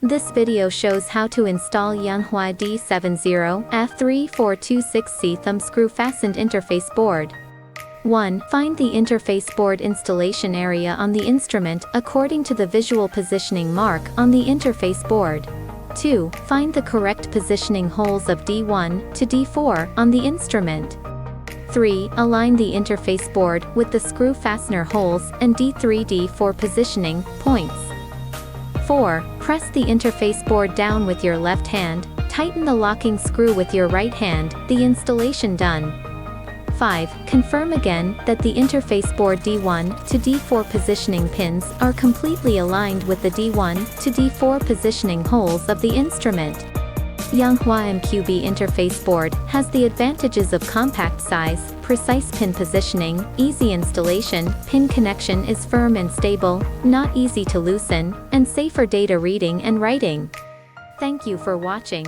This video shows how to install Yanhua D70F3426-C thumbscrew fastened interface board. 1. Find the interface board installation area on the instrument according to the visual positioning mark on the interface board. 2. Find the correct positioning holes of D1 to D4 on the instrument. 3. Align the interface board with the screw fastener holes and D3-D4 positioning points. 4. Press the interface board down with your left hand, tighten the locking screw with your right hand, the installation done. 5. Confirm again that the interface board D1 to D4 positioning pins are completely aligned with the D1 to D4 positioning holes of the instrument. Yanhua MQB interface board has the advantages of compact size, precise pin positioning, easy installation, pin connection is firm and stable, not easy to loosen, and safer data reading and writing. Thank you for watching.